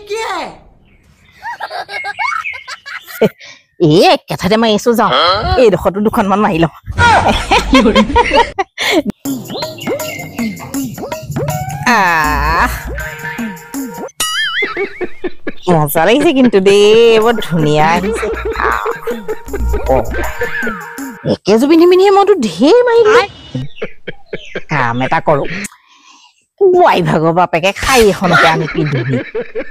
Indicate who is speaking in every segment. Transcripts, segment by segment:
Speaker 1: क्या है
Speaker 2: ए कथाते मारिছো যাও এই দেখটো দুখনমান মাৰি লও মজা লাগিছে কিন্তু দে বৰ ধুনীয়া আহিছে একেজো পিন্ধি মইতো ঢেৰ মাৰিলো কাম এটা কৰো বুৱাই ভাগৰ বাপেকে খাই এখনকে আমি পিন্ধি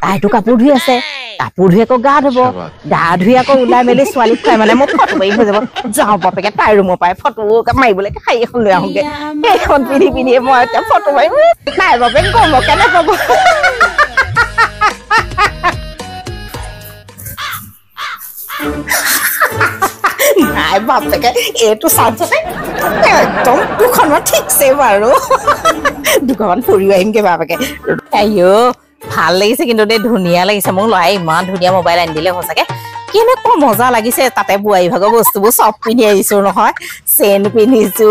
Speaker 2: তাইতো কাপোৰ ধুই আছে কাপোৰ ধুই আকৌ গা ধুব গা ধুই আকৌ ওলাই মেলি ছোৱালী খুৱাই মানে মোক ফটো মাৰি হৈ যাব যাওঁ বাপেকে তাই ৰুমৰ পাই ফটো মাৰিবলৈ খাই এখন লৈ আহোঁগে সেইখন পিন্ধি মই এতিয়া ফটো মাৰিম নাই বাপেক কম কেনে পাব নাই বাপেকে এইটো চাঞ্চতে একদম দুখনমান ঠিকছে বাৰু দুখনমান ফুৰিও আহিমগে বাপেকে আইও ভাল লাগিছে কিন্তু দেই ধুনীয়া লাগিছে মোক লৰাই ইমান ধুনীয়া মোবাইল আনি দিলে সঁচাকে কেনেকুৱা মজা লাগিছে তাতে বুৱাই ভাগৰ বস্তুবোৰ চব পিন্ধি আহিছো নহয় চেন পিন্ধিছো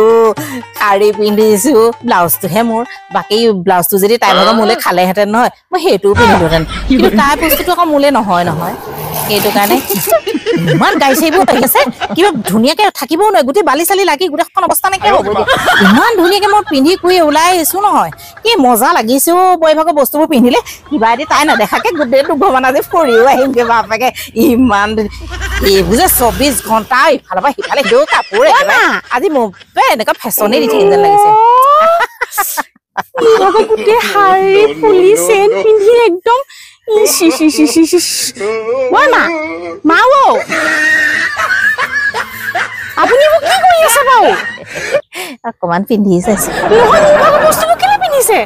Speaker 2: শাৰী পিন্ধিছো ব্লাউজটোহে মোৰ বাকী ব্লাউজটো যদি তাই ভাগৰ মোলে খালেহেঁতেন নহয় মই সেইটোও পিন্ধিলোহেঁতেন কিন্তু তাই বস্তুটো আকৌ মোলে নহয় সেইটো কাৰণে ইমান গাইছে এইবোৰ আহিছে কিবা ধুনীয়াকে থাকিবও নহয় গোটেই বালি চালি লাগি গোটেইখন অৱস্থা নাইকিয়া হ'ব ইমান ধুনীয়াকে মই পিন্ধি কৰি ওলাই আহিছো নহয় কি মজা লাগিছে বৈ ভাগৰ বস্তুবোৰ পিন্ধিলে কিবা এটি তাই নেদেখাকে গোটেই দুঘৰমান আজি ফুৰিও আহিমগে বাপেকে ইমান এইবোৰ যে 24 ঘণ্টা ইফালৰ পৰা সিফালে সেইটো কাপোৰ আজি মোক এনেকুৱা ফেশ্বনে দি থাকিব যেন লাগিছে গোটেই শাৰী ফুলি চেন পিন্ধি একদম আপুনি মোক কি কৰি আছে বাৰু অকমান পিন্ধি চাইছে বস্তুবোৰ কেলে পিন্ধিছে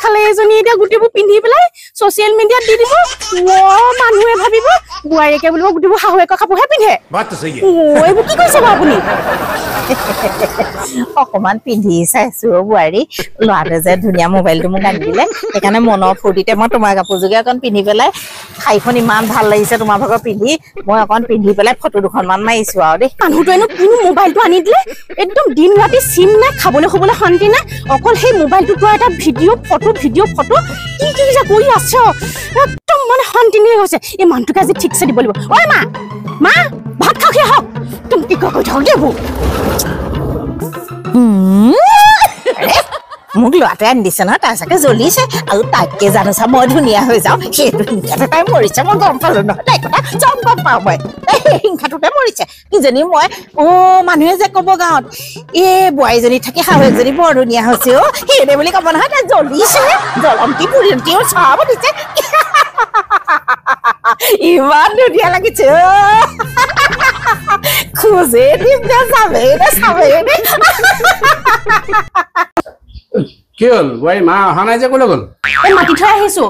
Speaker 2: খালে এজনী এতিয়া গোটেইবোৰ পিন্ধি পেলাই ছচিয়েল মিডিয়াত দি দিব মানুহে ভাবিব বোৱাৰীকে বুলিব গোটেইবোৰ শাহুৱেকৰ কাপোৰহে পিন্ধে এইবোৰ কি কৰিছে বাৰু আপুনি অকমান পিন্ধি চাইছো বোৱাৰী ল'ৰাটোৱে যে ধুনীয়া মোবাইলটো মোক আনি দিলে সেইকাৰণে মনৰ ফূৰ্তিতে মই তোমাৰ কাপোৰযোগে অকণ পিন্ধি পেলাই শাৰীখন ইমান ভাল লাগিছে তোমাৰ ভাগৰ পিন্ধি মই অকণ পিন্ধি পেলাই ফটো দুখনমান মাৰিছো আৰু দেই মানুহটো এনো কিনো মোবাইলটো আনি দিলে একদম দিন ৰাতি চিম নাই খাবলৈ শান্তি নাই অকল সেই মোবাইলটোৰ পৰা এটা ভিডিঅ' ফটো কি যে কৰি আছ একদম মানে শান্তি নিয়ে গৈছে এই মানুহটোকে আজি ঠিকছে দিব লাগিব ঐ মা ভাত খাওঁহে হওক তুমি কি কৈ থাক দেবো মোক ল'ৰাটোৱে আনি দিছে নহয় তাই চাগে জ্বলিছে আৰু তাইকে জানো চা মই ধুনীয়া হৈ যাওঁ সেইটো হিংসাতে তাই মৰিছে মই গম পালো নহয় তাই কথা চব গম পাওঁ মই সেই হিংসাটোতে মৰিছে কিজনী মই মানুহে যে ক'ব গাঁৱত বোৱাৰীজনী থাকি শাহুৱেকজনী বৰ ধুনীয়া হৈছে সেইদে বুলি ক'ব নহয় তাই জ্বলিছে জ্বলন্তি পুৰিন্তিও চাব দিছে ইমান ধুনীয়া লাগিছে খুজে দিম দে চাবে
Speaker 3: কি হল বোৱাৰী মা অহা নাই যে ক'লৈ গ'ল
Speaker 2: এই মাতি থৈ আহিছো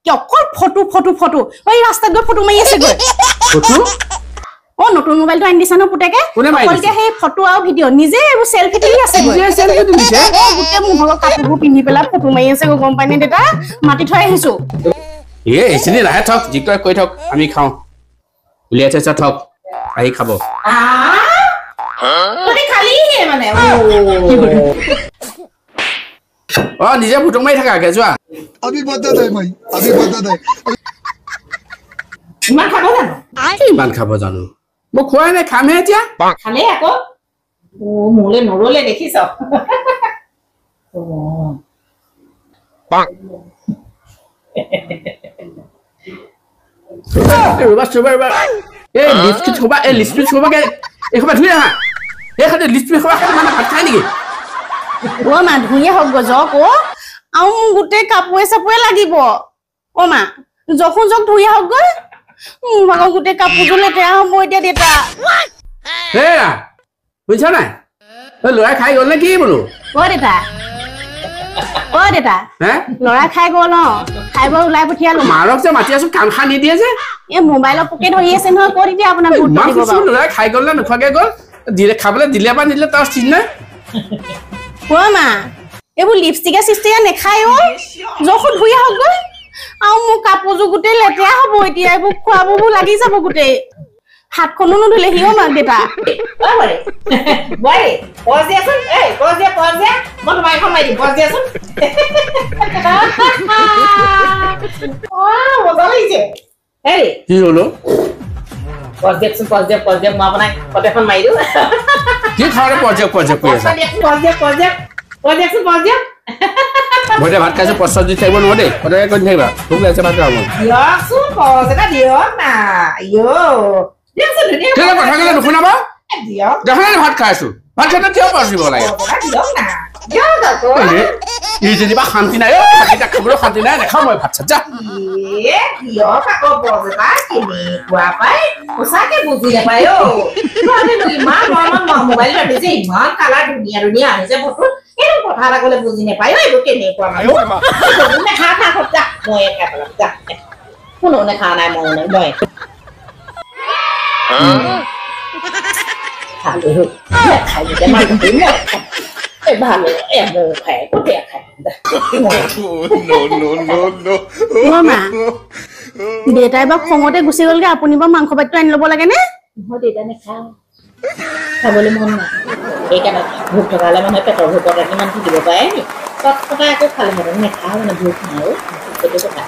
Speaker 2: কি অকল ফটো এই ৰাস্তাত গৈ ফটো মাৰি আছে গৈ
Speaker 3: ফটো
Speaker 2: নতুন মোবাইলটো আনি দিছে ন পুতেকে অকলকে সেই ফটো আৰু ভিডিঅ' নিজে এইবোৰ চেলফি তুলি আছে গোটেই মোৰ ভাগৰ কাপোৰবোৰ পিন্ধি পেলাই ফটো মাৰি আছে গম পাই নে দেউতা মাতি থৈ আহিছো
Speaker 3: এইখিনি লাহে থক যিটো কৈ থক আমি খাওঁ উলিয়াই থৈছা থক আহি খাব নিজে ফটো মাৰি থাকা যোৱা ইমান খাব জানো মই খোৱাই নাই খামহে এতিয়া
Speaker 2: খালে আকৌ মোলে নৰলে দেখিছ
Speaker 3: লিপষ্টিক থবা এইসোপা ধুই আহা এই লিপষ্টিক থবা মানে ভাত খাই নেকি
Speaker 2: মা ধুইয়ে হওক গজক আৰু মোক গোটেই কাপোৰে চাপোৰে লাগিব মা জখোন জক ধুইয়ে হওক গৈ মোৰ ভাগৰ গোটেই কাপোৰযোৰ লেতেৰা হ'ব এতিয়া দেউতা
Speaker 3: বুজিছা নাই ল'ৰাই খাই গ'ল নে কি বোলো
Speaker 2: দেউতা ল'ৰাই খাই গ'ল খাই বৈ ওলাই পঠিয়ালো
Speaker 3: মাৰক যে মাতি আছো কাম খা নিদিয়ে যে
Speaker 2: এই মোবাইলৰ পোকে ধৰি আছে নহয় কৈ দিয়া আপোনাৰ
Speaker 3: ল'ৰাই খাই গ'ল নে নোখোৱাকে গ'ল দিলে খাবলৈ দিলে বা নিদিলে তাৰ ঠিক নাই
Speaker 2: মা এইবোৰ লিপষ্টিকে চিপষ্টিকে নেখায় জখো ধুই আহক গৈ আৰু মোৰ কাপোৰযোৰ গোটেই লেতেৰা হ'ব এতিয়া এইবোৰ খোৱাবোৰ লাগি যাব গোটেই
Speaker 1: হাতখনো নুধুলে হিও মাক দেতা
Speaker 2: বৰে বৰে পজিয়াচোন এই পজিয়া মই তোমাক এখন মাৰি দিম পজিয়াচোন মজা লাগিছে হেৰি
Speaker 3: কি হলো
Speaker 2: পজিয়াচোন পজিয়া মই আপোনাক এখন মাৰি দিওঁ
Speaker 3: কি খাওঁতে পজিয়া কৈ আছা
Speaker 2: পজিয়াচোন
Speaker 3: মই ভাত খাইছো প্ৰস্তাৱ দি থাকিব নোৱাৰো দেই সদায় কৈ থাকিবা ভোক লাগিছে ভাত খাব
Speaker 2: দিয়কচোন পজিয়া দিয়ক না দিয়কচোন
Speaker 3: কেলে কথা কেলে নুশুনাবা
Speaker 2: দিয়ক
Speaker 3: দেখা নাই ভাত খাইছো ভাত খাইতে কিয় পজিব লাগে
Speaker 2: দিয়ক না দিয়ক আকৌ
Speaker 3: এই যেনিবা শান্তি নাই ভাতকেইটা খাবলৈ শান্তি নাই নাখাওঁ মই ভাত চাত যা
Speaker 2: দিয়ক আকৌ পজিয়া কেনেকুৱা পাই সঁচাকে বুজি নাপায় ইমান মোবাইল পাতিছে ইমান কালাৰ ধুনীয়া আহিছে ফটো এইটো কথা এটা ক'লে বুজি নাপায় এইবোৰ কেনেকুৱা খা যা মই খাই পেলাম যা কোনো খা নাই মই ভালো খাই কোথায় খাই
Speaker 1: মা দেউতাই বা খঙতে গুচি গ'লগে আপুনি বা মাংস ভাতটো আনি ল'ব লাগে নে
Speaker 2: মই দেউতা নেখাওঁ খাবলৈ মন নাই সেইকাৰণে ভোক থকালে মানুহে পেটৰ ভোকত কিমান থাকিব পাৰে নি তৎক্ষণাত আকৌ খালে মানে নেখাওঁ মানে ভোক নাই সেইটো কথা